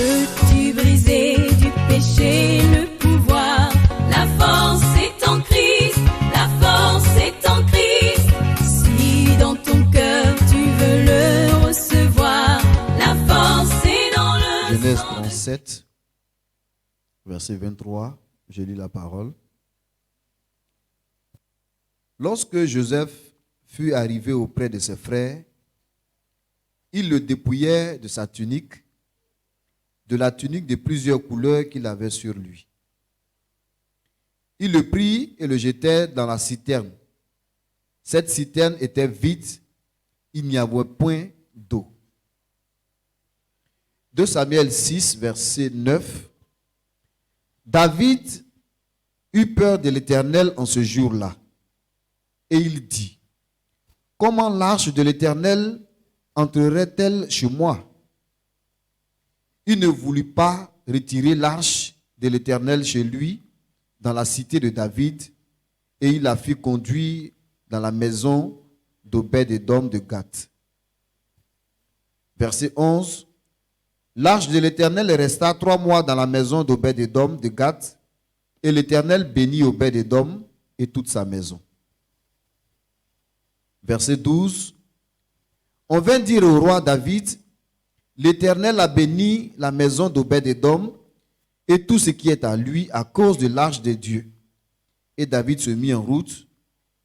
Peux-tu briser du péché le pouvoir? La force est en Christ, la force est en Christ. Si dans ton cœur tu veux le recevoir, la force est dans le Genèse sang de 37, verset 23, je lis la parole. Lorsque Joseph fut arrivé auprès de ses frères, ils le dépouillèrent de sa tunique, de la tunique de plusieurs couleurs qu'il avait sur lui. Ils le prirent et le jetèrent dans la citerne. Cette citerne était vide, il n'y avait point d'eau. 2 Samuel 6, verset 9. David eut peur de l'Éternel en ce jour-là. Et il dit, comment l'arche de l'Éternel entrerait-elle chez moi? Il ne voulut pas retirer l'arche de l'Éternel chez lui, dans la cité de David, et il la fit conduire dans la maison d'Obed-Édom de Gath. Verset 11. L'arche de l'Éternel resta 3 mois dans la maison d'Obed-Édom de Gath, et l'Éternel bénit Obed-Édom et toute sa maison. Verset 12. On vint dire au roi David, l'Éternel a béni la maison d'Obed-Édom et tout ce qui est à lui à cause de l'arche de Dieu. Et David se mit en route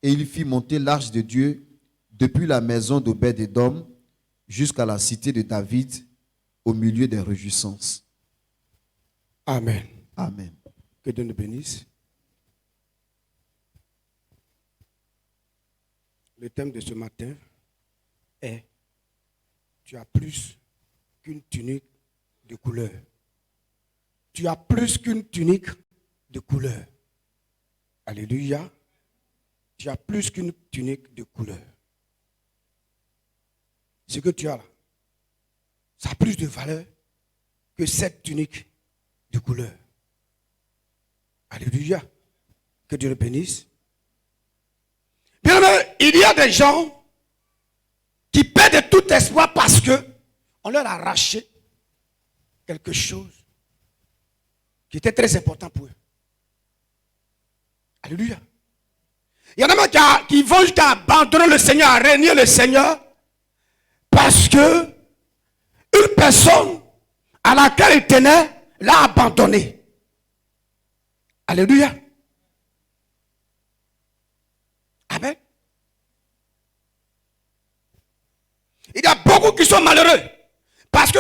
et il fit monter l'arche de Dieu depuis la maison d'Obed-Édom jusqu'à la cité de David au milieu des réjouissances. Amen. Amen. Que Dieu nous bénisse. Le thème de ce matin est tu as plus qu'une tunique de couleur. Tu as plus qu'une tunique de couleur. Alléluia. Tu as plus qu'une tunique de couleur. Ce que tu as là, ça a plus de valeur que cette tunique de couleur. Alléluia. Que Dieu le bénisse. Bien aimé, il y a des gens qui perdent tout espoir parce que on leur a arraché quelque chose qui était très important pour eux. Alléluia. Il y en a même qui vont jusqu'à abandonner le Seigneur, à régner le Seigneur, parce que une personne à laquelle il tenait l'a abandonné. Alléluia. Amen. Il y a beaucoup qui sont malheureux parce que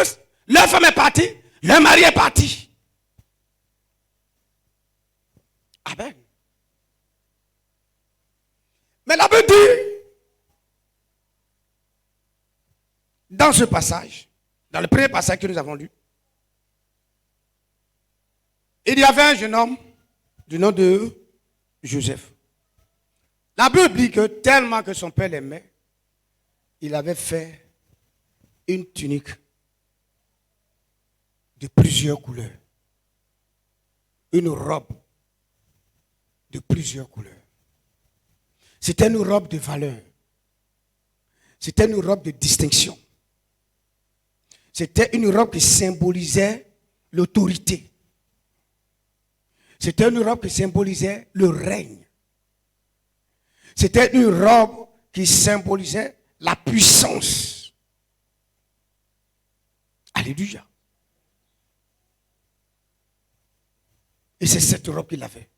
leur femme est partie, leur mari est parti. Amen. Mais la Bible dit, dans ce passage, dans le premier passage que nous avons lu, il y avait un jeune homme du nom de Joseph. La Bible dit que tellement que son père l'aimait, il avait fait une tunique de plusieurs couleurs. Une robe de plusieurs couleurs. C'était une robe de valeur. C'était une robe de distinction. C'était une robe qui symbolisait l'autorité. C'était une robe qui symbolisait le règne. C'était une robe qui symbolisait la puissance. Alléluia. Et c'est cette robe qu'il avait.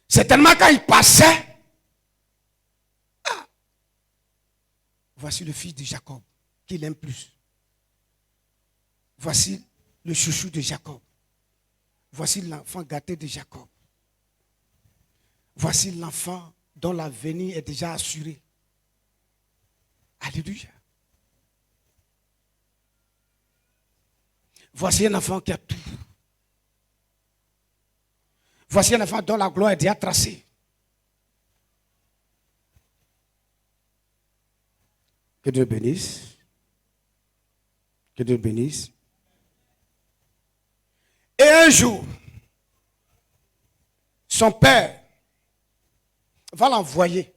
Certainement quand il passait, voici le fils de Jacob, qu'il aime plus. Voici le chouchou de Jacob. Voici l'enfant gâté de Jacob. Voici l'enfant dont l'avenir est déjà assuré. Alléluia. Voici un enfant qui a tout. Voici un enfant dont la gloire est déjà tracée. Que Dieu bénisse. Que Dieu bénisse. Et un jour, son père va l'envoyer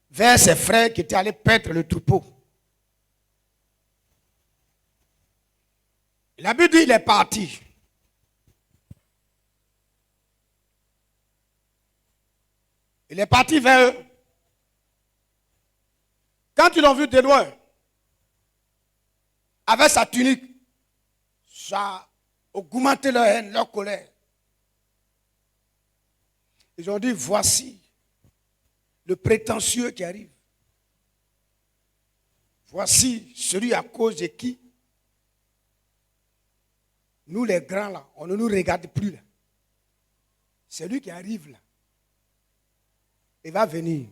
vers ses frères qui étaient allés paître le troupeau. La Bible dit il est parti. Il est parti vers eux. Quand ils l'ont vu de loin, avec sa tunique, ça a augmenté leur haine, leur colère. Ils ont dit, voici le prétentieux qui arrive. Voici celui à cause de qui nous les grands là, on ne nous regarde plus là. C'est lui qui arrive là. Il va venir.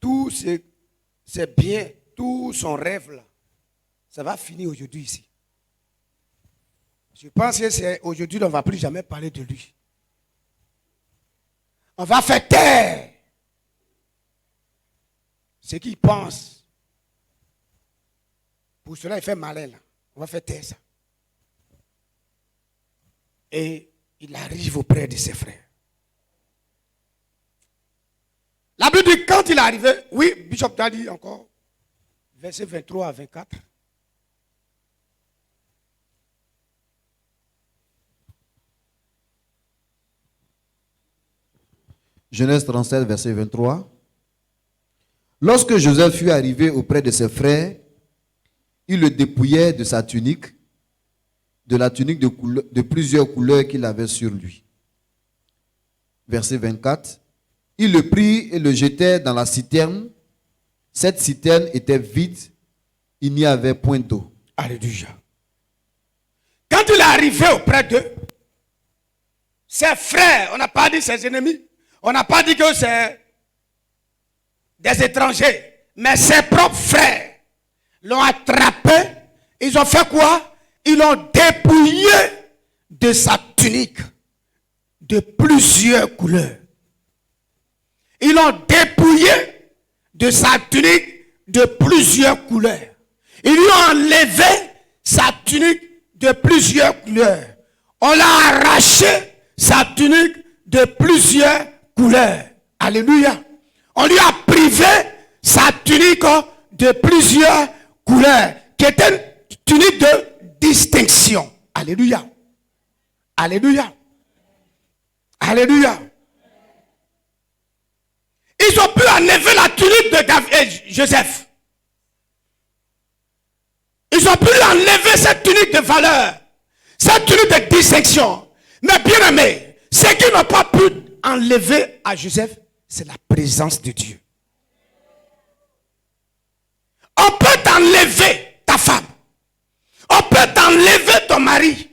Tout c'est bien, tout son rêve là, ça va finir aujourd'hui ici. Je pense que c'est aujourd'hui on ne va plus jamais parler de lui. On va faire taire ce qu'il pense. Pour cela, il fait malin là. On va faire taire ça. Et il arrive auprès de ses frères. La Bible dit quand il est arrivé, oui, Bishop t'a dit encore, verset 23 à 24. Genèse 37, verset 23. Lorsque Joseph fut arrivé auprès de ses frères, il le dépouillait de sa tunique, de la tunique de plusieurs couleurs qu'il avait sur lui. Verset 24. Il le prit et le jetait dans la citerne. Cette citerne était vide, il n'y avait point d'eau. Alléluia. Quand il est arrivé auprès d'eux, ses frères, on n'a pas dit ses ennemis, on n'a pas dit que c'est des étrangers, mais ses propres frères l'ont attrapé. Ils ont fait quoi? Ils l'ont dépouillé de sa tunique de plusieurs couleurs. Ils l'ont dépouillé de sa tunique de plusieurs couleurs. Ils lui ont enlevé sa tunique de plusieurs couleurs. On l'a arraché sa tunique de plusieurs couleurs. Alléluia. On lui a privé sa tunique de plusieurs couleurs, qui était une tunique de distinction. Alléluia. Alléluia. Alléluia. Ils ont pu enlever la tunique de Joseph. Ils ont pu enlever cette tunique de valeur, cette tunique de distinction. Mais bien aimé, ce qu'ils n'ont pas pu enlever à Joseph, c'est la présence de Dieu. On peut t'enlever ta femme. On peut t'enlever ton mari.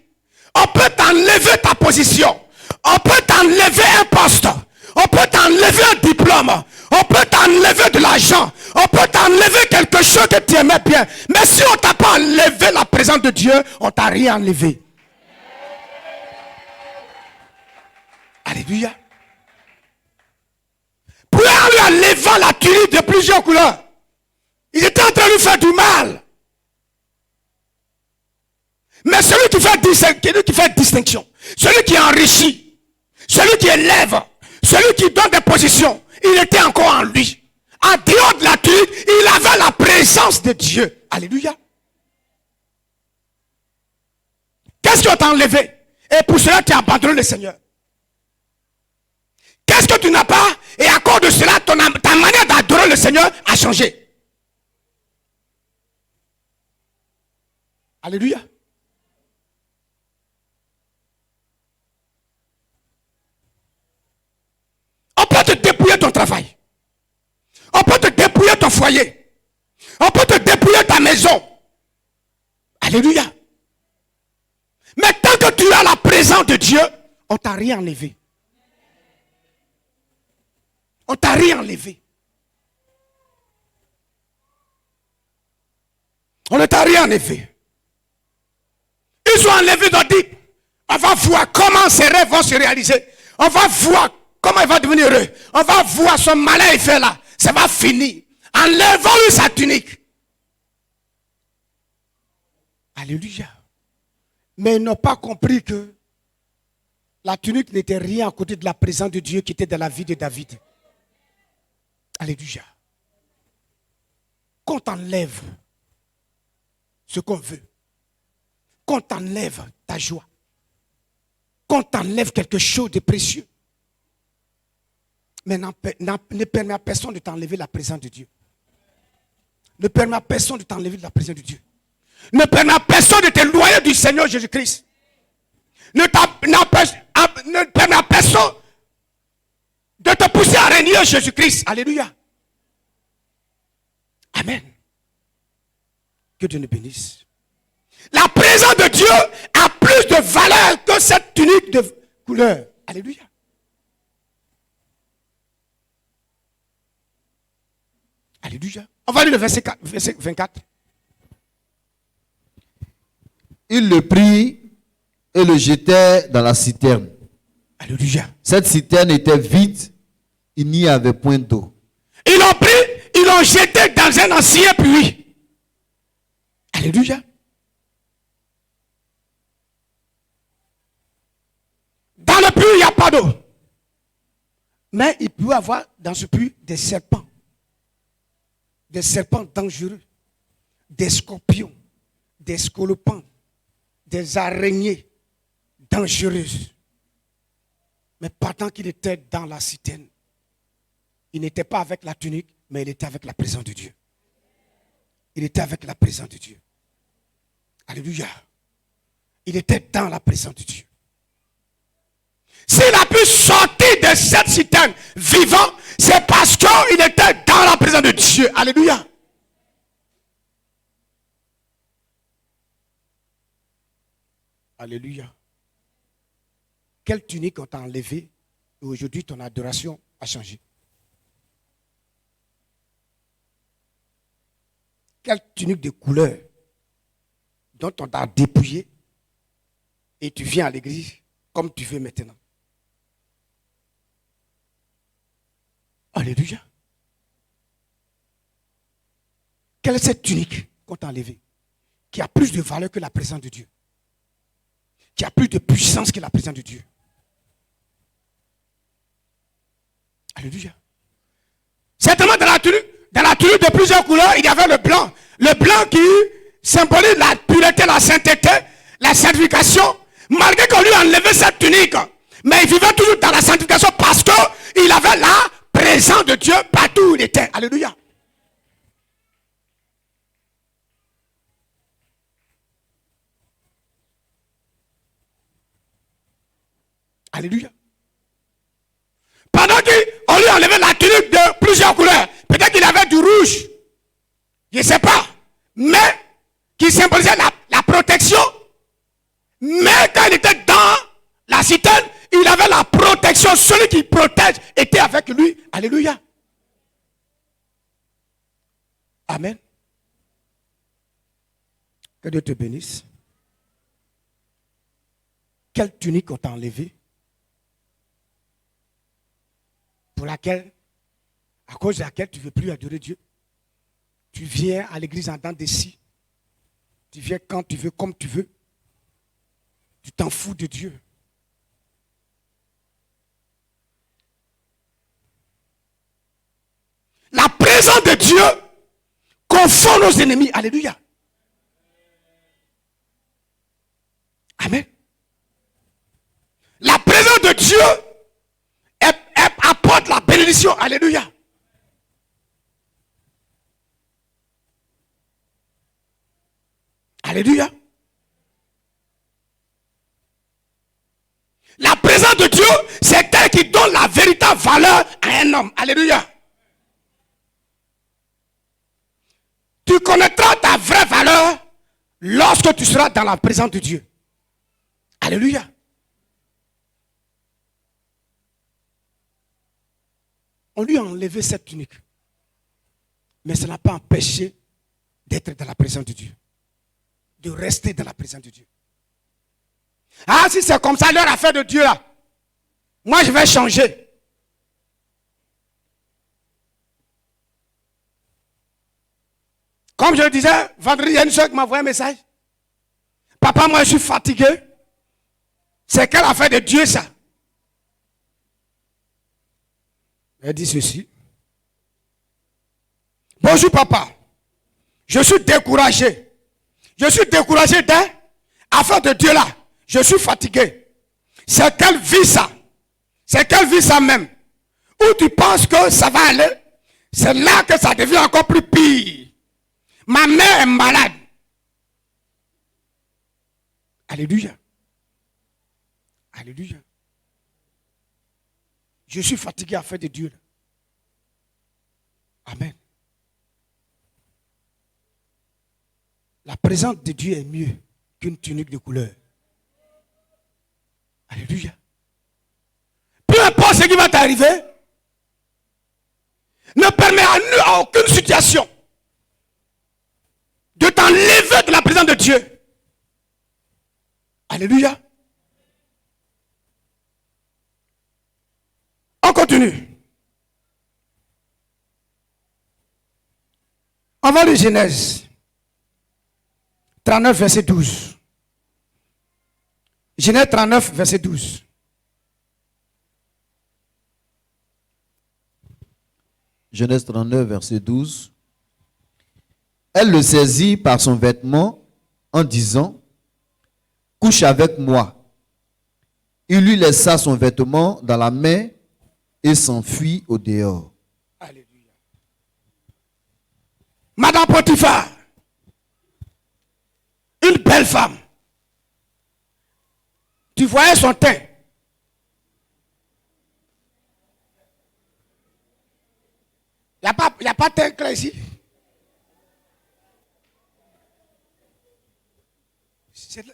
On peut t'enlever ta position. On peut t'enlever un poste. On peut t'enlever un diplôme. On peut t'enlever de l'argent. On peut t'enlever quelque chose que tu aimais bien. Mais si on ne t'a pas enlevé la présence de Dieu, on ne t'a rien enlevé. Alléluia. Pour lui enlevant la tunique de plusieurs couleurs, il était en train de lui faire du mal. Mais celui qui fait distinction, celui qui enrichit, celui qui élève, celui qui donne des positions, il était encore en lui. En dehors de la tunique, il avait la présence de Dieu. Alléluia. Qu'est-ce qu'on t'a enlevé? Et pour cela, tu as abandonné le Seigneur. Qu'est-ce que tu n'as pas? Et à cause de cela, ta manière d'adorer le Seigneur a changé. Alléluia. On peut te dépouiller ton travail. On peut te dépouiller ton foyer. On peut te dépouiller ta maison. Alléluia. Mais tant que tu as la présence de Dieu, on ne t'a rien enlevé. On ne t'a rien enlevé. On ne t'a rien enlevé. Ils ont enlevé Dodi. On va voir comment ses rêves vont se réaliser. On va voir comment il va devenir heureux. On va voir son malin effet là. Ça va finir. Enlevons-lui sa tunique. Alléluia. Mais ils n'ont pas compris que la tunique n'était rien à côté de la présence de Dieu qui était dans la vie de David. Alléluia. Quand on enlève ce qu'on veut. Qu'on t'enlève ta joie. Qu'on t'enlève quelque chose de précieux. Mais ne permets à personne de t'enlever la présence de Dieu. Ne permets à personne de t'enlever la présence de Dieu. Ne permets à personne de t'éloigner du Seigneur Jésus-Christ. Ne permets à personne de te pousser à renier Jésus-Christ. Alléluia. Amen. Que Dieu nous bénisse. La présence de Dieu a plus de valeur que cette tunique de couleur. Alléluia. Alléluia. On va lire le verset 24. Il le prit et le jetait dans la citerne. Alléluia. Cette citerne était vide, il n'y avait point d'eau. Ils l'ont pris, ils l'ont jeté dans un ancien puits. Alléluia. Dans le puits, il n'y a pas d'eau. Mais il peut y avoir dans ce puits des serpents. Des serpents dangereux. Des scorpions. Des scolopends. Des araignées dangereuses. Mais pendant qu'il était dans la citerne, il n'était pas avec la tunique, mais il était avec la présence de Dieu. Il était avec la présence de Dieu. Alléluia. Il était dans la présence de Dieu. S'il a pu sortir de cette citerne vivant, c'est parce qu'il était dans la présence de Dieu. Alléluia. Alléluia. Quelle tunique on t'a enlevé et aujourd'hui ton adoration a changé? Quelle tunique de couleur dont on t'a dépouillé et tu viens à l'église comme tu veux maintenant? Alléluia. Quelle est cette tunique qu'on t'a enlevée qui a plus de valeur que la présence de Dieu? Qui a plus de puissance que la présence de Dieu? Alléluia. Certainement dans la tunique de plusieurs couleurs, il y avait le blanc. Le blanc qui symbolise la pureté, la sainteté, la sanctification. Malgré qu'on lui a enlevé cette tunique, mais il vivait toujours dans la sanctification parce qu'il avait la présence de Dieu partout où il était. Alléluia. Alléluia. Pendant qu'on lui enlevait la tunique de plusieurs couleurs, peut-être qu'il avait du rouge, je ne sais pas, mais qui symbolisait la protection. Mais quand il était dans la citerne, il avait la protection. Celui qui protège était avec lui. Alléluia. Amen. Que Dieu te bénisse. Quelle tunique on t'a enlevée? Pour laquelle, à cause de laquelle tu ne veux plus adorer Dieu. Tu viens à l'église en dents de scie. Tu viens quand tu veux, comme tu veux. Tu t'en fous de Dieu. La présence de Dieu confond nos ennemis. Alléluia. Amen. La présence de Dieu apporte la bénédiction. Alléluia. Alléluia. La présence de Dieu, c'est elle qui donne la véritable valeur à un homme. Alléluia. Tu connaîtras ta vraie valeur lorsque tu seras dans la présence de Dieu. Alléluia. On lui a enlevé cette tunique. Mais ça n'a pas empêché d'être dans la présence de Dieu. De rester dans la présence de Dieu. Ah, si c'est comme ça leur affaire de Dieu là, moi je vais changer. Comme je le disais, vendredi, il y a une soeur qui m'a envoyé un message. Papa, moi je suis fatigué. C'est quelle affaire de Dieu ça? Elle dit ceci. Bonjour papa. Je suis découragé. Je suis découragé des affaires de Dieu là. Je suis fatigué. C'est quelle vie ça? C'est quelle vie ça même? Où tu penses que ça va aller? C'est là que ça devient encore plus pire. Ma mère est malade. Alléluia. Alléluia. Je suis fatigué à faire de Dieu. Amen. La présence de Dieu est mieux qu'une tunique de couleur. Alléluia. Peu importe ce qui va t'arriver, ne permet à aucune situation de t'enlever de la présence de Dieu. Alléluia. On continue. On va lire Genèse 39, verset 12. Genèse 39, verset 12. Genèse 39, verset 12. Elle le saisit par son vêtement en disant, « Couche avec moi. » Il lui laissa son vêtement dans la main et s'enfuit au dehors. Alléluia. Madame Potiphar, une belle femme. Tu voyais son teint. Il n'y a pas de teint clair ici.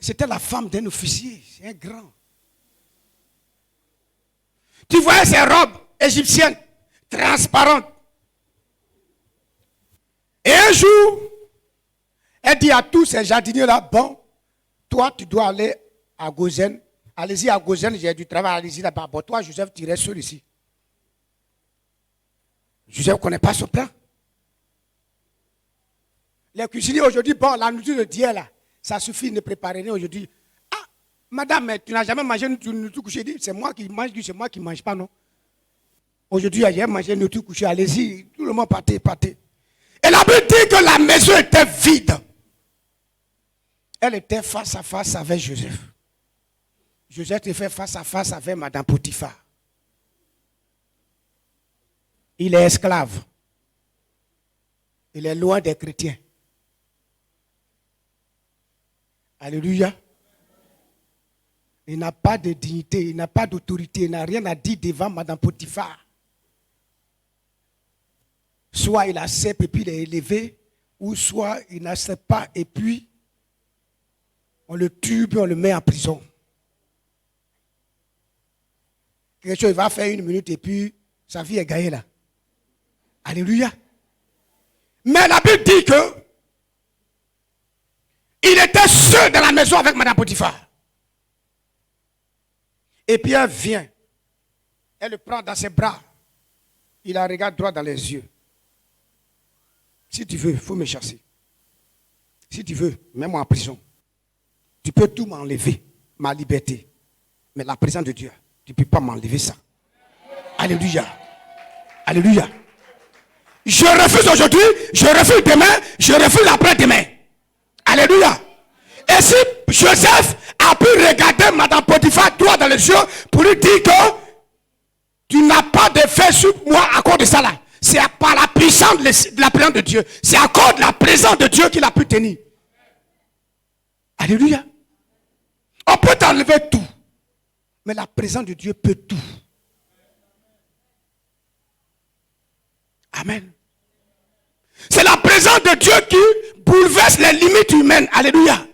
C'était la femme d'un officier. C'est un grand. Tu voyais ses robes égyptiennes, transparentes. Et un jour, elle dit à tous ces jardiniers-là, bon, toi, tu dois aller à Gozen. Allez-y à Gozen, j'ai du travail, allez-y là-bas. Bon, toi, Joseph, tu restes seul ici. Joseph ne connaît pas son plan. Les cuisiniers aujourd'hui, bon, la nourriture de Dieu là, ça suffit de préparer aujourd'hui. Ah, madame, mais tu n'as jamais mangé une nourriture couchée. C'est moi qui mange, c'est moi qui ne mange pas, non. Aujourd'hui, j'ai mangé une nourriture couchée, allez-y, tout le monde partez. Et la Bible dit que la maison était vide. Elle était face à face avec Joseph. Joseph était fait face à face avec Madame Potiphar. Il est esclave. Il est loin des chrétiens. Alléluia. Il n'a pas de dignité, il n'a pas d'autorité, il n'a rien à dire devant Madame Potiphar. Soit il accepte et puis il est élevé, ou soit il n'accepte pas et puis on le tue et on le met en prison. Quelque chose, il va faire 1 minute et puis sa vie est gagnée là. Alléluia. Mais la Bible dit que il était seul dans la maison avec Madame Potiphar. Et puis elle vient. Elle le prend dans ses bras. Il la regarde droit dans les yeux. Si tu veux, il faut me chasser. Si tu veux, mets-moi en prison. Tu peux tout m'enlever, ma liberté. Mais la présence de Dieu, tu ne peux pas m'enlever ça. Alléluia. Alléluia. Je refuse aujourd'hui, je refuse demain, je refuse après-demain. Alléluia. Et si Joseph a pu regarder Madame Potiphar droit dans les yeux pour lui dire que tu n'as pas de fait sur moi à cause de ça là. C'est par la puissance de la présence de Dieu. C'est à cause de la présence de Dieu qu'il a pu tenir. Alléluia. On peut t'enlever tout. Mais la présence de Dieu peut tout. Amen. C'est la présence de Dieu qui bouleverse les limites humaines. Alléluia.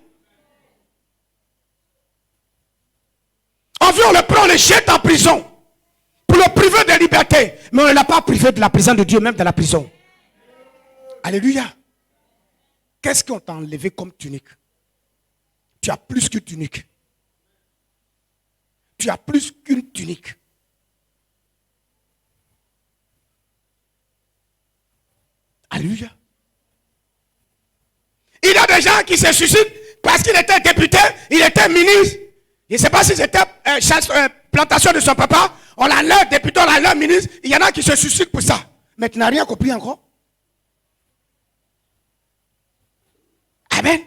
On vient, on le prend, on le jette en prison. Pour le priver de liberté. Mais on ne l'a pas privé de la présence de Dieu, même dans la prison. Alléluia. Qu'est-ce qu'on t'a enlevé comme tunique? Tu as plus qu'une tunique. Tu as plus qu'une tunique. Alléluia. Il y a des gens qui se suicident parce qu'il était député, il était ministre. Je ne sais pas si c'était plantation de son papa. On l'a leur député, on l'a leur ministre. Il y en a qui se suicident pour ça. Mais tu n'as rien compris encore. Amen.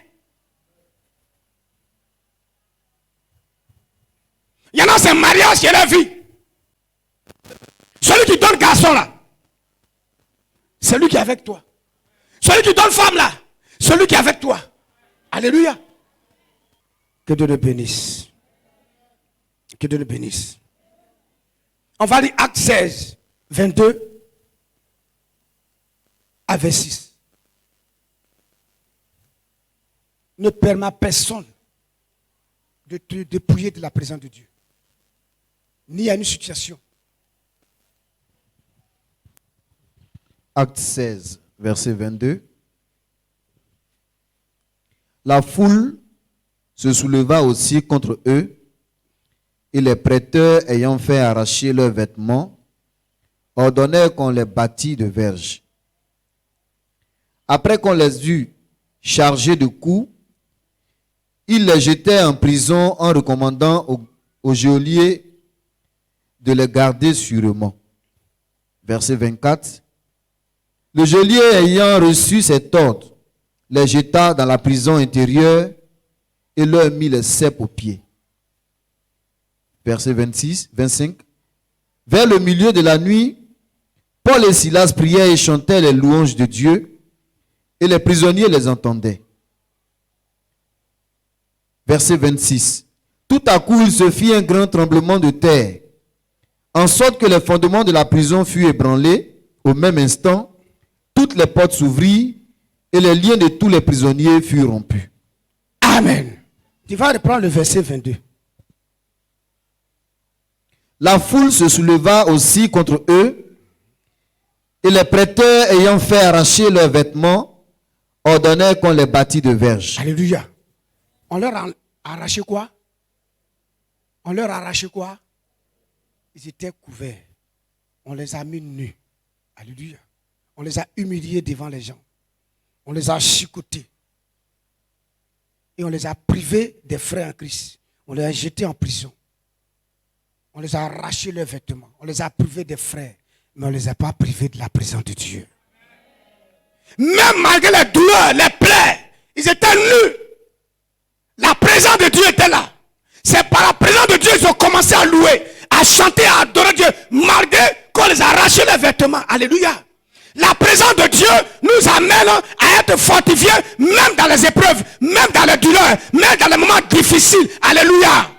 mariage et leur vie. Celui qui donne garçon là, c'est lui qui est avec toi. Celui qui donne femme là, celui qui est avec toi. Alléluia. Que Dieu le bénisse. Que Dieu le bénisse. On va lire Acte 16, 22 à 26. Ne permets à personne de te dépouiller de la présence de Dieu. Ni à une situation. Acte 16, verset 22. La foule se souleva aussi contre eux, et les prêteurs, ayant fait arracher leurs vêtements, ordonnèrent qu'on les bâtît de verges. Après qu'on les eut chargés de coups, ils les jetaient en prison en recommandant aux geôliers de les garder sûrement. Verset 24. Le geôlier ayant reçu cet ordre, les jeta dans la prison intérieure et leur mit les ceps aux pieds. Verset 25. Vers le milieu de la nuit, Paul et Silas priaient et chantaient les louanges de Dieu, et les prisonniers les entendaient. Verset 26. Tout à coup, il se fit un grand tremblement de terre, en sorte que les fondements de la prison furent ébranlés. Au même instant, toutes les portes s'ouvrirent et les liens de tous les prisonniers furent rompus. Amen. Tu vas reprendre le verset 22. La foule se souleva aussi contre eux, et les prêteurs ayant fait arracher leurs vêtements, ordonnèrent qu'on les bâtît de verges. Alléluia. On leur a arraché quoi? On leur a arraché quoi? Ils étaient couverts. On les a mis nus. Alléluia. On les a humiliés devant les gens. On les a chicotés. Et on les a privés des frères en Christ. On les a jetés en prison. On les a arraché leurs vêtements. On les a privés des frères. Mais on ne les a pas privés de la présence de Dieu. Même malgré les douleurs, les plaies, ils étaient nus. La présence de Dieu était là. C'est par la présence de Dieu qu'ils ont commencé à louer, à chanter, à adorer Dieu, malgré qu'on les a arraché les vêtements. Alléluia. La présence de Dieu nous amène à être fortifiés, même dans les épreuves, même dans les douleurs, même dans les moments difficiles. Alléluia.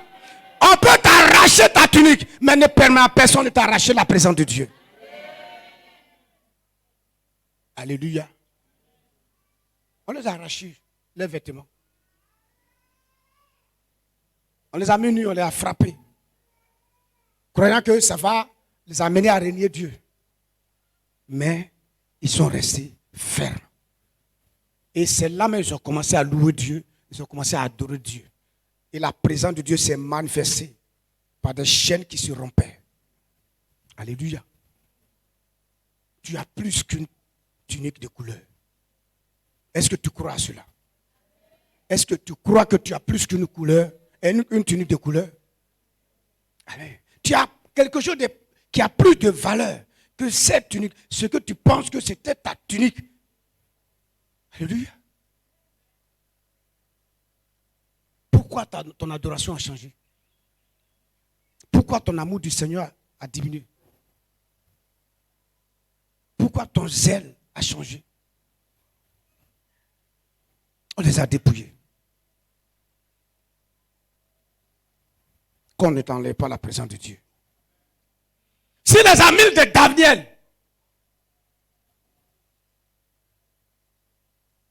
On peut t'arracher ta tunique, mais ne permet à personne de t'arracher la présence de Dieu. Alléluia. On les a arrachés, les vêtements. On les a mis nus, on les a frappés. Croyant que ça va les amener à régner Dieu. Mais ils sont restés fermes. Et c'est là même qu'ils ont commencé à louer Dieu. Ils ont commencé à adorer Dieu. Et la présence de Dieu s'est manifestée par des chaînes qui se rompaient. Alléluia. Tu as plus qu'une tunique de couleur. Est-ce que tu crois à cela? Est-ce que tu crois que tu as plus qu'une couleur, une tunique de couleur? Amen. Tu as quelque chose qui a plus de valeur que cette tunique. Ce que tu penses que c'était ta tunique. Alléluia. Pourquoi ton adoration a changé? Pourquoi ton amour du Seigneur a diminué? Pourquoi ton zèle a changé? On les a dépouillés. Qu'on ne t'enlève pas la présence de Dieu. Si les amis de Daniel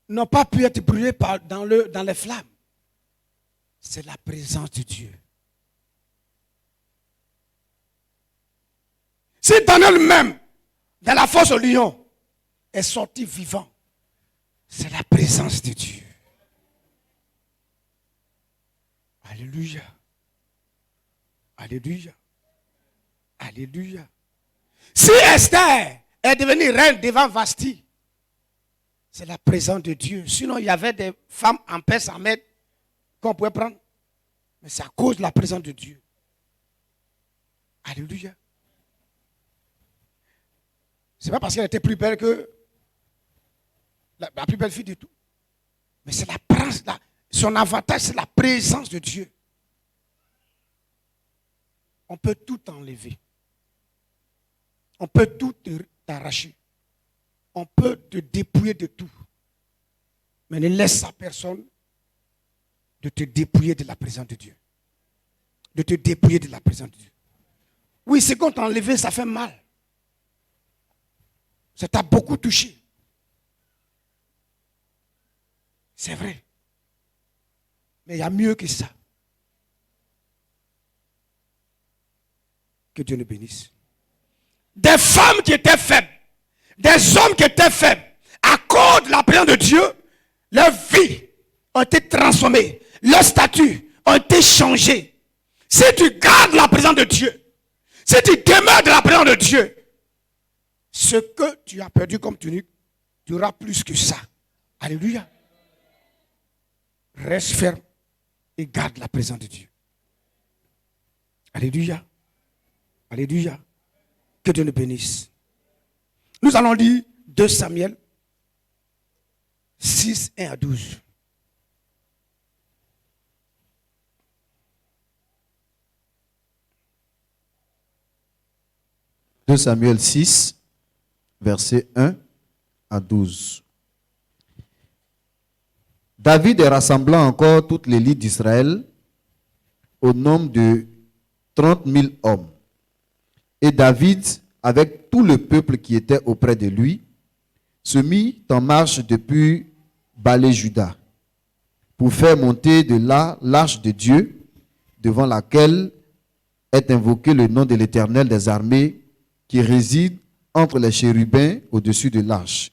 n'ont pas pu être brûlés dans les flammes, c'est la présence de Dieu. Si Daniel même, dans la fosse au lion, est sorti vivant, c'est la présence de Dieu. Alléluia. Alléluia. Alléluia. Si Esther est devenue reine devant Vasti, c'est la présence de Dieu. Sinon, il y avait des femmes en Perse en Mède qu'on pouvait prendre. Mais c'est à cause de la présence de Dieu. Alléluia. Ce n'est pas parce qu'elle était plus belle que la plus belle fille du tout. Mais c'est la présence, son avantage, c'est la présence de Dieu. On peut tout enlever. On peut tout t'arracher. On peut te dépouiller de tout. Mais ne laisse à personne de te dépouiller de la présence de Dieu. De te dépouiller de la présence de Dieu. Oui, c'est qu'on t'a enlevé, ça fait mal. Ça t'a beaucoup touché. C'est vrai. Mais il y a mieux que ça. Que Dieu nous bénisse. Des femmes qui étaient faibles, des hommes qui étaient faibles, à cause de la présence de Dieu, leur vie a été transformée, leur statut a été changé. Si tu gardes la présence de Dieu, si tu demeures de la présence de Dieu, ce que tu as perdu comme tunique, tu auras plus que ça. Alléluia. Reste ferme et garde la présence de Dieu. Alléluia. Alléluia. Que Dieu nous bénisse. Nous allons lire 2 Samuel 6, 1 à 12. « 2 Samuel 6, versets 1 à 12. David rassembla encore toute l'élite d'Israël au nombre de 30 000 hommes. Et David, avec tout le peuple qui était auprès de lui, se mit en marche depuis Balé-Juda pour faire monter de là l'arche de Dieu, devant laquelle est invoqué le nom de l'Éternel des armées, qui réside entre les chérubins au-dessus de l'arche.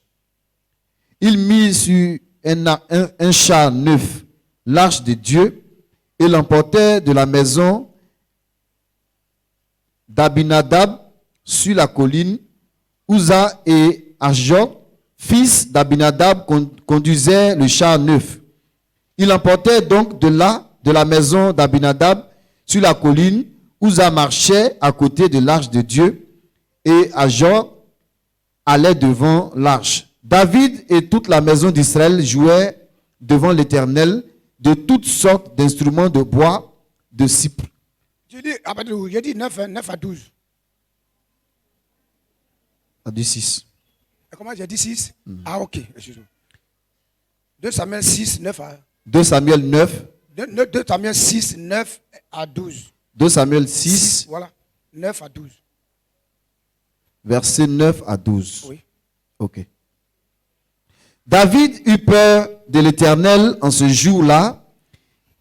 Il mit sur un char neuf l'arche de Dieu et l'emportait de la maison d'Abinadab sur la colline. Uza et Ajok, fils d'Abinadab, conduisaient le char neuf. Il emportait donc de la maison d'Abinadab sur la colline. Uza marchait à côté de l'arche de Dieu et Ajok allait devant l'arche. David et toute la maison d'Israël jouaient devant l'Éternel de toutes sortes d'instruments de bois, de cypre. J'ai dit 9 à 12. A dit 6. Comment j'ai dit 6? Ah ok, excuse-moi. 2 Samuel 6, 9 à... 2 Samuel 9. 2 Samuel 6, 9 à 12. 2 Samuel 6. Voilà, 9 à 12. Versets 9 à 12. Oui. Ok. David eut peur de l'Éternel en ce jour-là,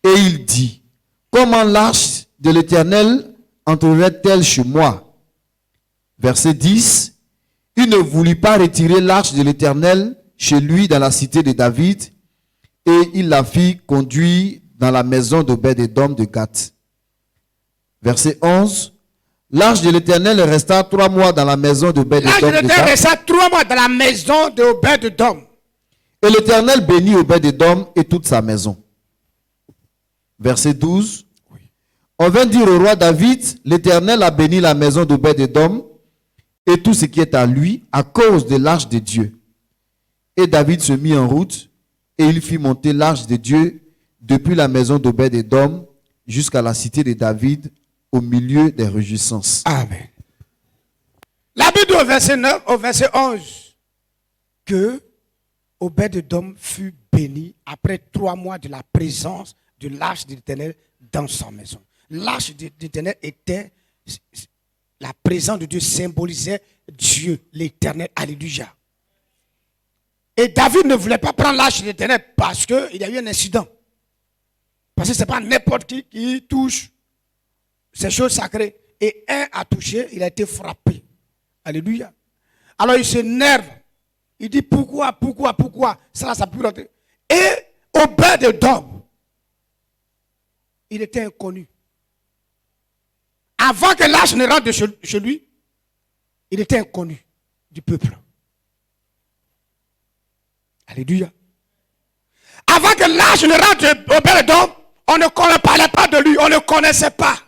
et il dit, comment l'arche de l'Éternel entrerait-elle chez moi? Verset 10. Il ne voulut pas retirer l'arche de l'Éternel chez lui dans la cité de David, et il la fit conduire dans la maison d'Obed-Édom de Gath. Verset 11. L'arche de l'Éternel resta 3 mois dans la maison d'Obed-Édom. L'arche de l'Éternel resta 3 mois dans la maison d'Obed-Édom. Et l'Éternel bénit Obed-Édom et toute sa maison. Verset 12. Oui. On vint dire au roi David, l'Éternel a béni la maison d'Obed-Édom et tout ce qui est à lui à cause de l'arche de Dieu. Et David se mit en route et il fit monter l'arche de Dieu depuis la maison d'Obed-Édom jusqu'à la cité de David au milieu des réjouissances. Amen. La Bible dit au verset 9, au verset 11, que Obed-Édom fut béni après 3 mois de la présence de l'arche de l'Éternel dans sa maison. L'arche de l'Éternel était, la présence de Dieu symbolisait Dieu, l'Éternel. Alléluia. Et David ne voulait pas prendre l'arche de l'Éternel parce qu'il y a eu un incident. Parce que ce n'est pas n'importe qui touche ces choses sacrées. Et un a touché, il a été frappé. Alléluia. Alors il s'énerve. Il dit pourquoi ça peut rentrer. Et Obed-Édom, il était inconnu. Avant que l'arche ne rentre chez lui, il était inconnu du peuple. Alléluia. Avant que l'arche ne rentre au Obed-Édom, on ne parlait pas de lui, on ne connaissait pas.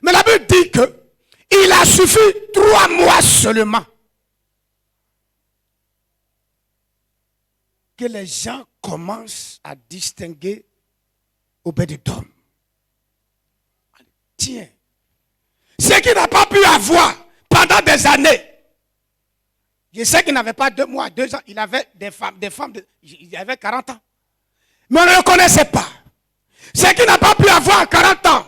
Mais la Bible dit que il a suffi 3 mois seulement que les gens commencent à distinguer Obed-Édom. tiens. Ce qu'il n'a pas pu avoir pendant des années. Je sais qu'il n'avait pas 2 mois, 2 ans. Il avait des femmes il avait 40 ans. Mais on ne le connaissait pas. Ce qu'il n'a pas pu avoir à 40 ans.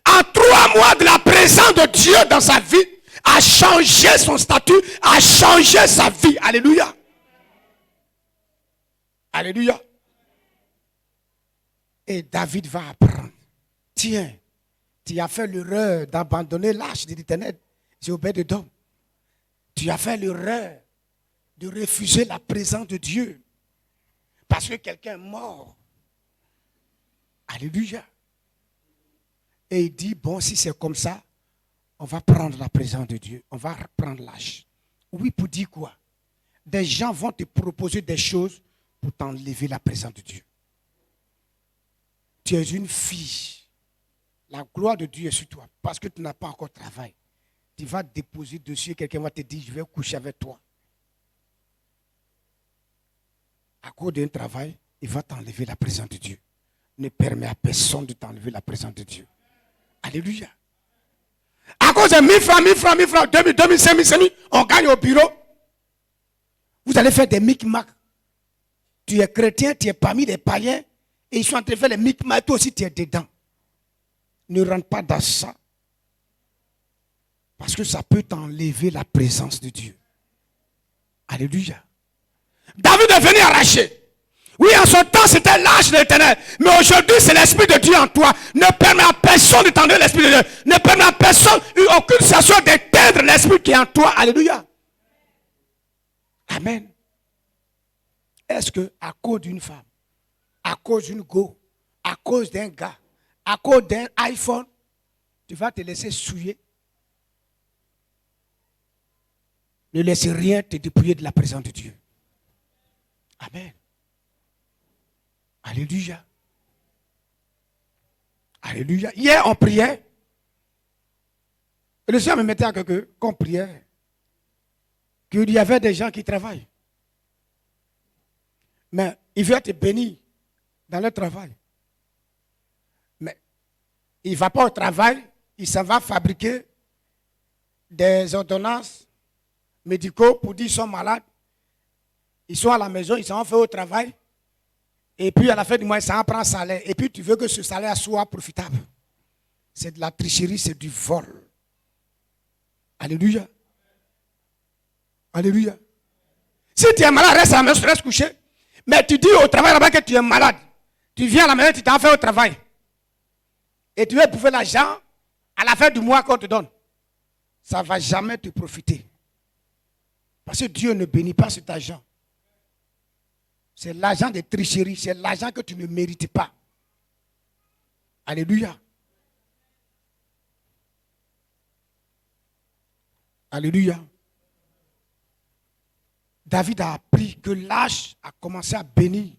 En 3 mois de la présence de Dieu dans sa vie, a changé son statut, a changé sa vie. Alléluia. Alléluia. Et David va apprendre. Tiens, tu as fait l'erreur d'abandonner l'arche de l'Éternel. J'ai Obed-Édom. Tu as fait l'erreur de refuser la présence de Dieu. Parce que quelqu'un est mort. Alléluia. Et il dit, bon, si c'est comme ça, on va prendre la présence de Dieu. On va prendre l'âge. Oui, pour dire quoi? Des gens vont te proposer des choses pour t'enlever la présence de Dieu. Tu es une fille. La gloire de Dieu est sur toi. Parce que tu n'as pas encore travaillé. Tu vas déposer dessus et quelqu'un va te dire, je vais coucher avec toi. À cause d'un travail, il va t'enlever la présence de Dieu. Ne permets à personne de t'enlever la présence de Dieu. Alléluia. À cause de 1000 francs, 1000 francs, 1000 francs, 2000, 2000, 5000, 5000, on gagne au bureau. Vous allez faire des micmacs. Tu es chrétien, tu es parmi les païens, et ils sont en train de faire les micmacs, toi aussi tu es dedans. Ne rentre pas dans ça. Parce que ça peut t'enlever la présence de Dieu. Alléluia. David est venu arracher. Oui, en son temps, c'était l'âge de l'Éternel. Mais aujourd'hui, c'est l'Esprit de Dieu en toi. Ne permets à personne de t'enlever l'Esprit de Dieu. Ne permets à personne, aucune sensation d'éteindre l'Esprit qui est en toi. Alléluia. Amen. Est-ce que à cause d'une femme, à cause d'une go, à cause d'un gars, à cause d'un iPhone, tu vas te laisser souiller? Ne laisse rien te dépouiller de la présence de Dieu. Amen. Alléluia. Alléluia. Hier, on priait. Et le Seigneur me mettait à quelqu'un qu'on priait. Qu'il y avait des gens qui travaillent. Mais il veut te bénir dans le travail. Mais il ne va pas au travail, il s'en va fabriquer des ordonnances médicaux pour dire qu'ils sont malades. Ils sont à la maison, ils s'en vont faire au travail. Et puis à la fin du mois, ça en prend salaire. Et puis tu veux que ce salaire soit profitable. C'est de la tricherie, c'est du vol. Alléluia. Alléluia. Si tu es malade, reste à la maison, reste couché. Mais tu dis au travail là-bas que tu es malade. Tu viens à la maison, tu t'en fais au travail. Et tu veux bouffer l'argent à la fin du mois qu'on te donne. Ça ne va jamais te profiter. Parce que Dieu ne bénit pas cet argent. C'est l'argent de tricherie. C'est l'argent que tu ne mérites pas. Alléluia. Alléluia. David a appris que l'âge a commencé à bénir.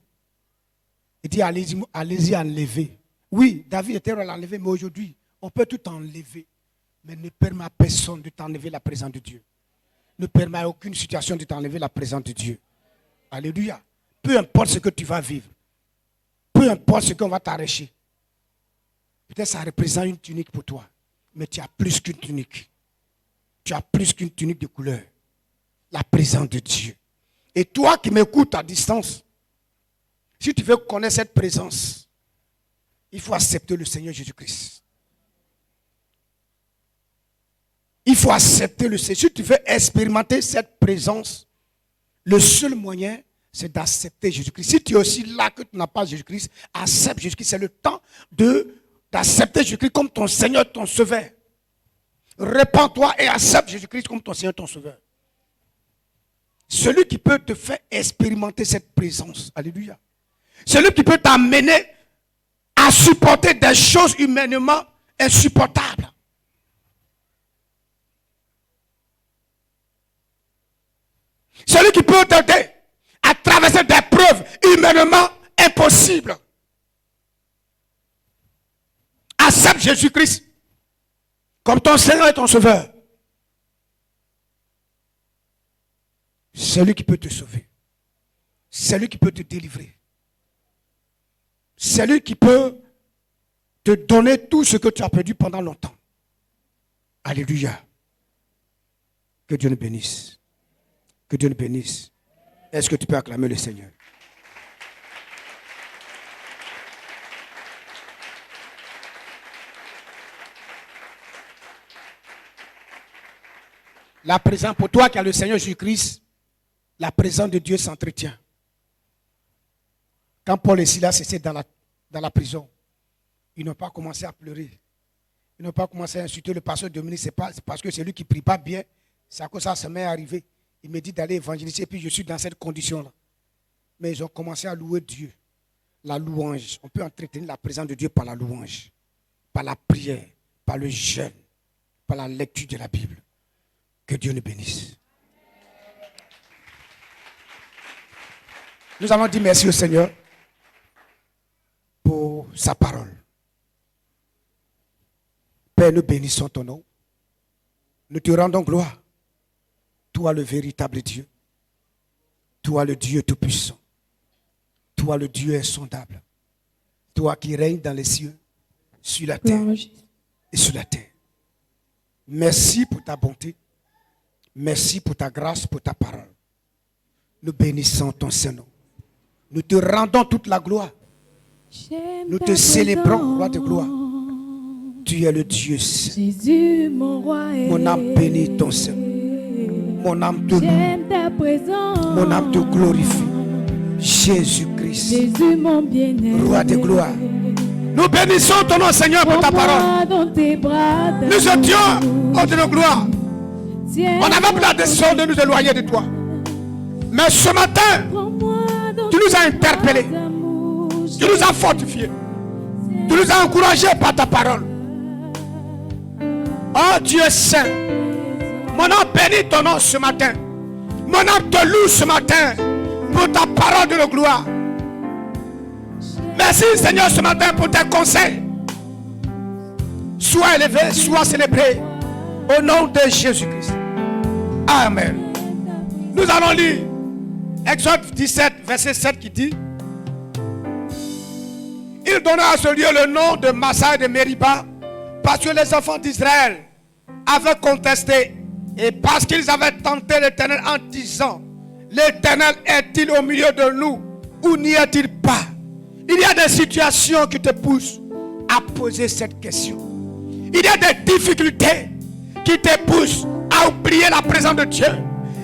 Il dit, allez-y enlever. Oui, David était à l'enlever, mais aujourd'hui, on peut tout enlever. Mais ne permet à personne de t'enlever la présence de Dieu. Ne permet à aucune situation de t'enlever la présence de Dieu. Alléluia. Peu importe ce que tu vas vivre. Peu importe ce qu'on va t'arracher. Peut-être ça représente une tunique pour toi. Mais tu as plus qu'une tunique. Tu as plus qu'une tunique de couleur. La présence de Dieu. Et toi qui m'écoutes à distance, si tu veux connaître cette présence, il faut accepter le Seigneur Jésus-Christ. Il faut accepter le Seigneur. Si tu veux expérimenter cette présence, le seul moyen, c'est d'accepter Jésus-Christ. Si tu es aussi là que tu n'as pas Jésus-Christ, accepte Jésus-Christ. C'est le temps d'accepter Jésus-Christ comme ton Seigneur, ton Sauveur. Répands-toi et accepte Jésus-Christ comme ton Seigneur, ton Sauveur. Celui qui peut te faire expérimenter cette présence. Alléluia. Celui qui peut t'amener à supporter des choses humainement insupportables. Celui qui peut t'aider à traverser des preuves humainement impossibles. Accepte Jésus-Christ comme ton Seigneur et ton Sauveur. Celui qui peut te sauver. Celui qui peut te délivrer. Celui qui peut te donner tout ce que tu as perdu pendant longtemps. Alléluia. Que Dieu nous bénisse. Que Dieu nous bénisse. Est-ce que tu peux acclamer le Seigneur? La présence, pour toi qui as le Seigneur Jésus-Christ, la présence de Dieu s'entretient. Quand Paul et Silas étaient dans la prison, ils n'ont pas commencé à pleurer. Ils n'ont pas commencé à insulter le pasteur Dominique. C'est parce que c'est lui qui ne prie pas bien. C'est à cause ça se met à arriver. Il me dit d'aller évangéliser et puis je suis dans cette condition-là. Mais ils ont commencé à louer Dieu. La louange. On peut entretenir la présence de Dieu par la louange, par la prière, par le jeûne, par la lecture de la Bible. Que Dieu nous bénisse. Nous allons dire merci au Seigneur pour sa parole. Père, nous bénissons ton nom. Nous te rendons gloire. Toi le véritable Dieu. Toi le Dieu tout-puissant. Toi le Dieu insondable. Toi qui règnes dans les cieux, sur la terre et sur la terre. Merci pour ta bonté. Merci pour ta grâce, pour ta parole. Nous bénissons ton Saint-Nom. Nous te rendons toute la gloire. Nous te célébrons, roi de gloire. Tu es le Dieu saint. Jésus, mon roi, mon âme bénit ton Saint. Mon âme te loue. Mon âme te glorifie. Jésus-Christ, Jésus, mon bien-aimé, roi de gloire. Nous bénissons ton nom, Seigneur, pour ta parole. Nous étions hors de nos gloires. On avait pris la décision de nous éloigner de toi. Mais ce matin, tu nous as interpellés. Tu nous as fortifiés. Tu nous as encouragés par ta parole. Oh Dieu saint, mon âme bénit ton nom ce matin. Mon âme te loue ce matin pour ta parole de la gloire. Merci Seigneur ce matin pour tes conseils. Sois élevé, sois célébré au nom de Jésus-Christ. Amen. Nous allons lire Exode 17, verset 7 qui dit: il donna à ce lieu le nom de Massa et de Mériba parce que les enfants d'Israël avaient contesté et parce qu'ils avaient tenté l'Éternel en disant: l'Éternel est-il au milieu de nous ou n'y est-il pas? Il y a des situations qui te poussent à poser cette question. Il y a des difficultés qui te poussent à oublier la présence de Dieu.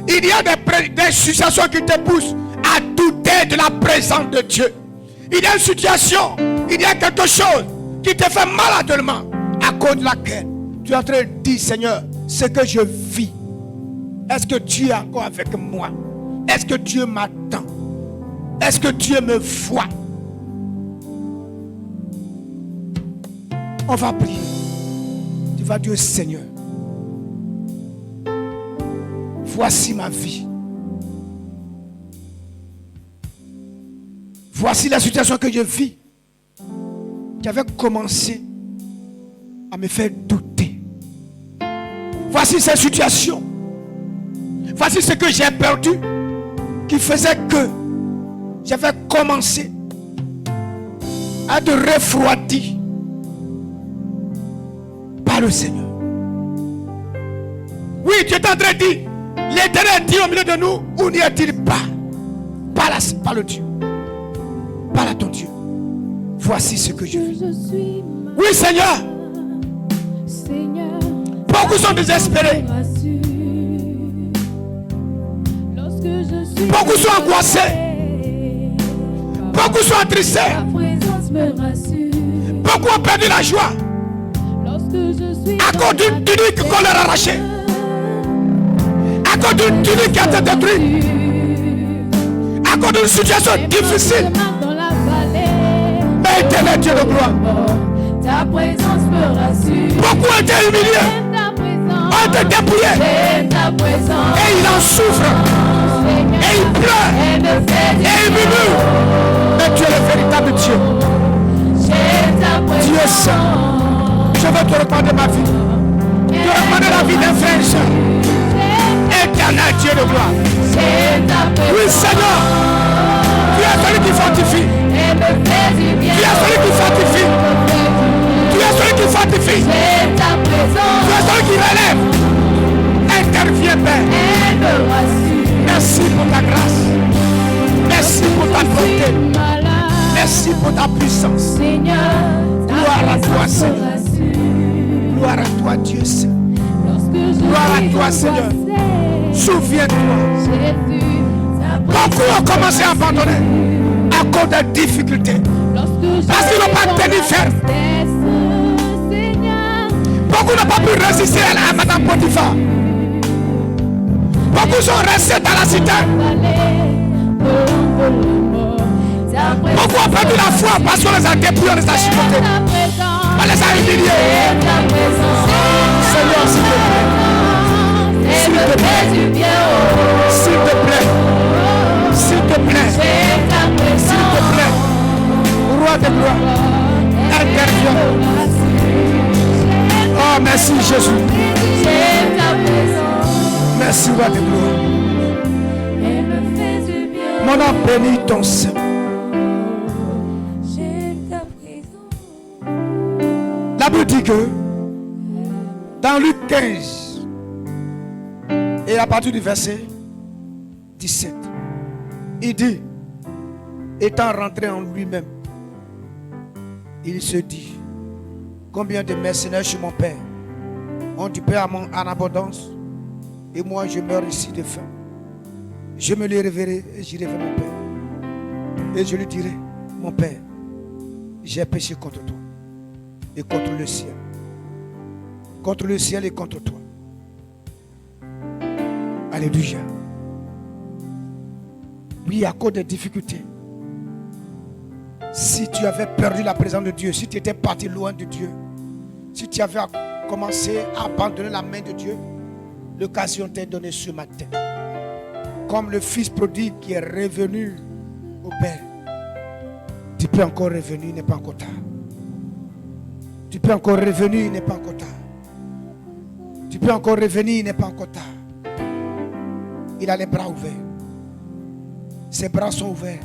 Il y a des situations qui te poussent à douter de la présence de Dieu. Il y a une situation, il y a quelque chose qui te fait mal actuellement, à cause de laquelle tu es en train de dire: Seigneur, ce que je vis, est-ce que Dieu est encore avec moi? Est-ce que Dieu m'attend? Est-ce que Dieu me voit? On va prier. Tu vas dire: Seigneur, voici ma vie. Voici la situation que je vis, qui avait commencé à me faire douter. Voici cette situation. Voici ce que j'ai perdu, qui faisait que j'avais commencé à être refroidi par le Seigneur. Oui, tu es en train de dire: l'Éternel dit au milieu de nous, où n'y est-il pas? Par le Dieu. Parle à ton Dieu. Voici ce que je vis. Oui, Seigneur. Beaucoup sont désespérés. Beaucoup sont angoissés. Beaucoup sont attristés. Beaucoup ont perdu la joie à cause d'une tunique qu'on leur a arrachée, à cause d'une tunique qui a été détruite, à cause d'une situation difficile. Mais Éternel Dieu de gloire, ta présence me rassure. beaucoup ont été humiliés, ont été dépouillés, et il en souffre, et il pleure, et il murmure. Mais tu es le véritable Dieu. Dieu saint, je veux te recommander ma vie, te recommander la vie d'un frère et soeur. Éternel Dieu de gloire, oui Seigneur, tu es celui qui fortifie, tu es celui qui fortifie, fille. J'ai ta présence. Tu es celui qui relève. Interviens, Père. Elle me rassure. Merci pour ta grâce. Merci pour ta bonté. Merci pour ta puissance. Seigneur, Gloire à toi, Seigneur. Gloire à toi, Dieu Saint. Gloire à toi, Seigneur. Souviens-toi. Beaucoup ont commencé à abandonner à cause des difficultés. Parce qu'ils n'ont pas tenu ferme. Beaucoup n'ont pas pu résister à Madame Potiphar. Beaucoup sont restés dans la cité. Beaucoup ont perdu la foi parce qu'on les a dépouillés, on les a chipotés. On les a humiliés. Seigneur, s'il te plaît. S'il te plaît. S'il te plaît. S'il te plaît. S'il te plaît. Roi de gloire. Interviens. Oh, merci Jésus. Merci Roi de gloire. Mon âme bénit ton Saint. La Bible dit que dans Luc 15 et à partir du verset 17, il dit, étant rentré en lui-même, il se dit, combien de mercenaires chez mon père ont du pain en abondance et moi je meurs ici de faim. Je me les révérerai et j'irai vers mon père et je lui dirai, mon père, j'ai péché contre toi et contre le ciel. Contre le ciel et contre toi. Alléluia. Oui, à cause des difficultés. Si tu avais perdu la présence de Dieu, si tu étais parti loin de Dieu, si tu avais commencé à abandonner la main de Dieu, l'occasion t'est donnée ce matin. Comme le fils prodigue qui est revenu au Père. Tu peux encore revenir, il n'est pas encore tard. Tu peux encore revenir, il n'est pas encore tard. Tu peux encore revenir, il n'est pas encore tard. Il a les bras ouverts. Ses bras sont ouverts.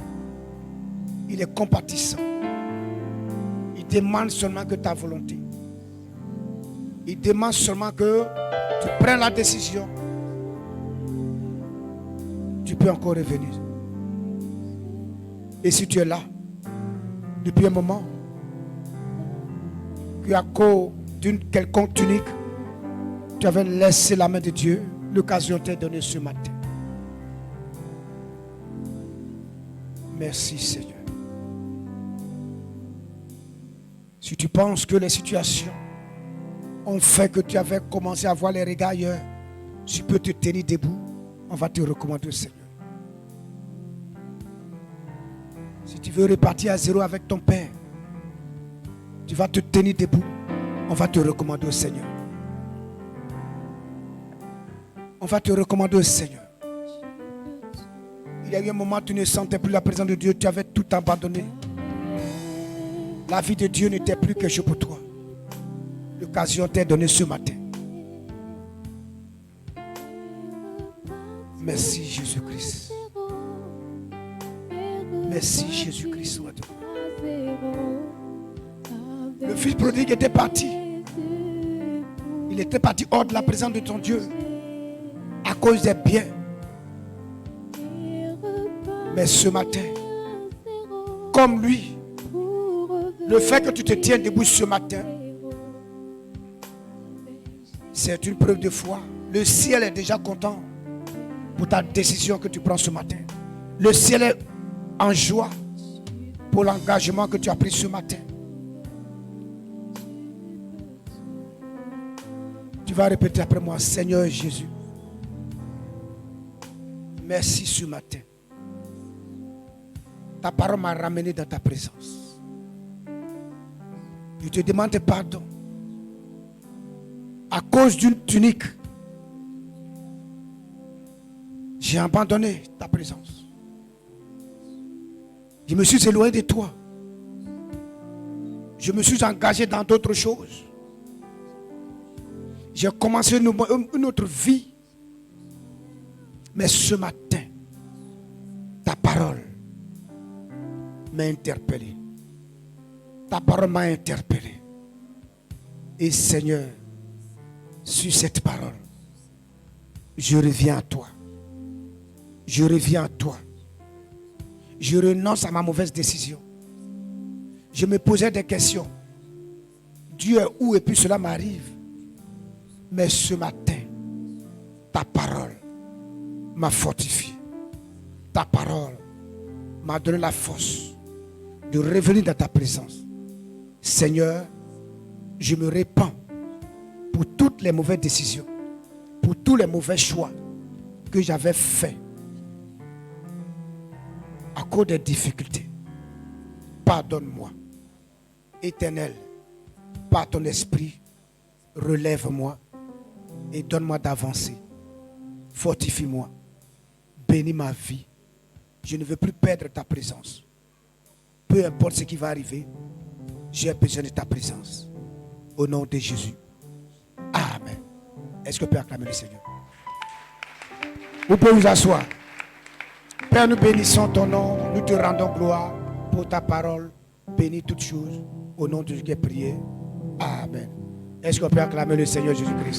Il est compatissant. Il demande seulement que ta volonté. Il demande seulement que tu prennes la décision. Tu peux encore revenir. Et si tu es là, depuis un moment, que à cause d'une quelconque tunique, tu avais laissé la main de Dieu, l'occasion t'est donnée ce matin. Merci Seigneur. Si tu penses que les situations ont fait que tu avais commencé à voir les regards ailleurs, tu peux te tenir debout, on va te recommander au Seigneur. Si tu veux repartir à zéro avec ton Père, tu vas te tenir debout, on va te recommander au Seigneur. On va te recommander au Seigneur. Il y a eu un moment où tu ne sentais plus la présence de Dieu, tu avais tout abandonné. La vie de Dieu n'était plus quelque chose pour toi. L'occasion t'est donnée ce matin. Merci Jésus-Christ. Merci Jésus-Christ. Le fils prodigue était parti. Il était parti hors de la présence de ton Dieu à cause des biens. Mais ce matin, comme lui, le fait que tu te tiens debout ce matin, c'est une preuve de foi. Le ciel est déjà content pour ta décision que tu prends ce matin. Le ciel est en joie pour l'engagement que tu as pris ce matin. Tu vas répéter après moi, Seigneur Jésus, merci ce matin. Ta parole m'a ramené dans ta présence. Je te demande pardon. À cause d'une tunique, j'ai abandonné ta présence. Je me suis éloigné de toi. Je me suis engagé dans d'autres choses. J'ai commencé une autre vie. Mais ce matin, ta parole m'a interpellé. Ta parole m'a interpellé. Et Seigneur, sur cette parole, je reviens à toi. Je reviens à toi. Je renonce à ma mauvaise décision. Je me posais des questions. Dieu est où et puis cela m'arrive. Mais ce matin, ta parole m'a fortifié. Ta parole m'a donné la force de revenir dans ta présence. Seigneur, je me répands pour toutes les mauvaises décisions, pour tous les mauvais choix que j'avais faits à cause des difficultés. Pardonne-moi. Éternel, par ton esprit, relève-moi et donne-moi d'avancer. Fortifie-moi. Bénis ma vie. Je ne veux plus perdre ta présence. Peu importe ce qui va arriver, j'ai besoin de ta présence. Au nom de Jésus. Amen. Est-ce que vous pouvez acclamer le Seigneur? Vous pouvez vous asseoir. Père, nous bénissons ton nom. Nous te rendons gloire pour ta parole. Bénis toutes choses. Au nom de Jésus qui est prié. Amen. Est-ce qu'on peut acclamer le Seigneur Jésus-Christ?